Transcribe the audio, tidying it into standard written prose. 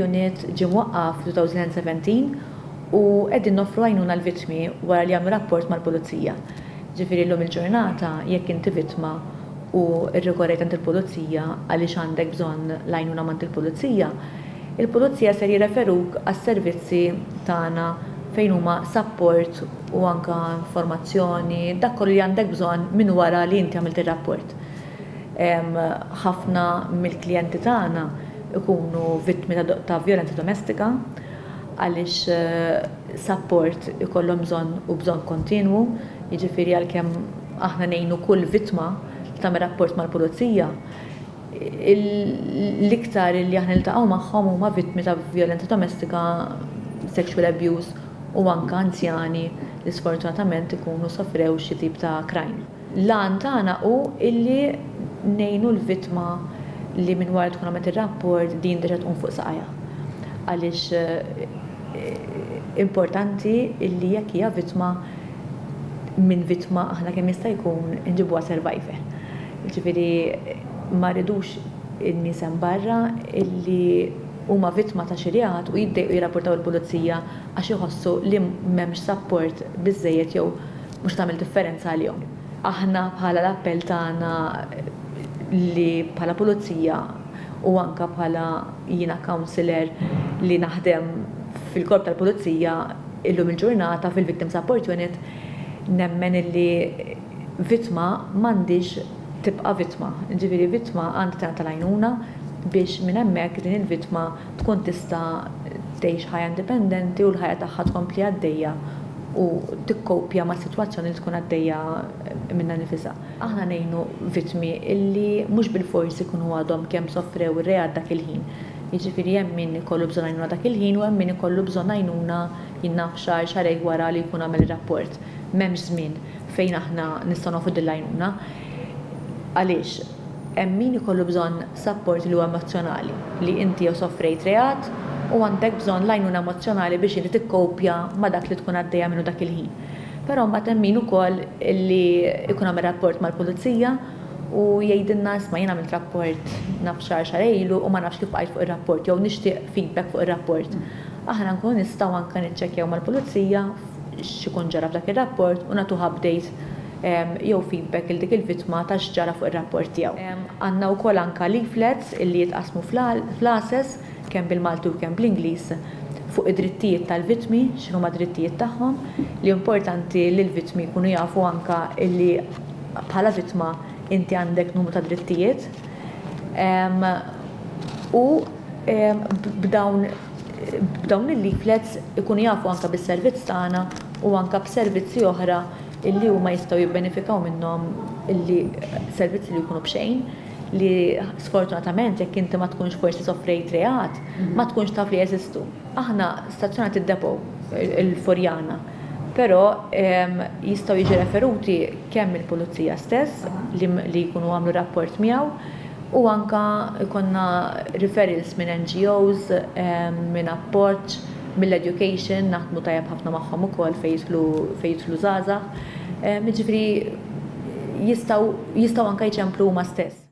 unit ġie mwaqqaf fl-2017 u qegħdin noffru għajnuna l-vittmi wara li għamlu rapport mal-pulizija. Ġifieri llum il-ġurnata jekk inti vittma u rrikorrejt għand il-pulizija għaliex għandek bżonn l-għajnuna mant il-pulizija, il-pulizija ser jirreferuk għas-servizzi tagħna fejn huma support u anke informazzjoni, dak kollu li għandek bżonn minn wara li inti għamilt ir-rapport. Ħafna mill-klijenti tagħna ikunu vittmi ta' vjolenza domestika għaliex support ikollhom bżonn u bżonn kontinwu, jiġifieri għalkemm aħna ngħinu kull vittma tagħmel rapport mal-pulizija, l-iktar li aħna niltaqgħu magħhom huma vittmi ta' vjolenza domestika, sexual abuse u anke anzjani li sfortunatament ikunu sofrew xi tip ta' crime. L-għan tagħna hu illi ngħinu l-vittma li minn wara tkun għamlet ir-rapport din diġà tqum fuq saqajja. Għaliex importanti illi jekk hija vittma minn vittma aħna kemm jista' jkun inġibuha survivor. Ġifieri ma rridux in-nies hemm barra illi huma vittma ta' xi reat u jiddejqu jirrapportaw il-pulizija għax iħossu li m'hemmx support biżżejjed jew mhux tagħmel differenza għalihom. Aħna bħala l-appell tagħna li bħala pulizija u anke bħala jiena counselor li naħdem fil-korp tal-pulizija illum il-ġurnata fil-Victim Support Unit nemmen illi vittma m'għandix tibqa' vittma. Ġifieri vittma għandha tingħata tal-għajnuna biex minn hemmhekk din il-vittma tkun tista' tgħix ħajja indipendenti u l-ħajja tagħha tkompli għaddejja u tikkopja ma' sitwazzjoni li tkun għaddejja minnha nifisha. Aħna ngħinu vittmi illi mhux bil-forsi jkunu għadhom kemm sofrew ir-reat dak il-ħin. Jiġifieri hemm min ikollu bżonn għajnuna dak il-ħin u hemm min ikollu bżonn għajnuna jinnaf xahar xahrejn wara li jkun għamel ir-rapport. M'hemmx żmien fejn aħna nistgħu nagħfu din l-għajnuna. Għaliex hemm min ikollu bżonn support li huwa emozjonali li inti jew soffrejt reat u għandek bżonn l-għajnuna emozjonali biex inti tikkopja ma' dak li tkun għaddejja minnu dak il-ħin. Però mbagħad hemm min ukoll li jkun għamel rapport mal-pulizija u jgħidilna isma' jien għamilt rapport naf xahrejn ilu u ma nafx kif bqajt fuq ir-rapport jew nixtieq feedback fuq ir-rapport. Aħna nkunu nistgħu anke niċċekkjaw mal-pulizija x'ikun ġara f'dak ir-rapport u nagħtuha update jew feedback il dik il-vittma ta' x'ġara fuq ir-rapport tiegħu. Għandna wkoll anke leaflets illi jitqasmu fl-access kemm bil-Malti u kemm bl-Ingliż fuq id-drittijiet tal-vittmi, x'inhuma d-drittijiet tagħhom, li importanti li l-vittmi jkunu jafu anke illi bħala vittma inti għandek numru ta' drittijiet u b'dawn il-leaflets ikunu jafu anke bis-servizz tagħna u anke b'servizzi oħra illi huma jistgħu jibbenefikaw minnhom illi servizzi li jkunu b'xejn li sfortunatament jekk inti ma tkunx forsi soffrejt reat, ma tkunx taf li jeżistu. Aħna stazzjonat id-depo il-Furjana, però jistgħu jiġi referuti kemm il-pulizija stess li jkunu għamlu rapport miegħu u anke jkollna referrals minn NGOs, minn appoġġ, mill-education, naħdmu tajjeb ħafna magħhom ukoll fejn jidħlu żgħażagħ. Jiġifieri jistgħu anke jċemplu huma stess.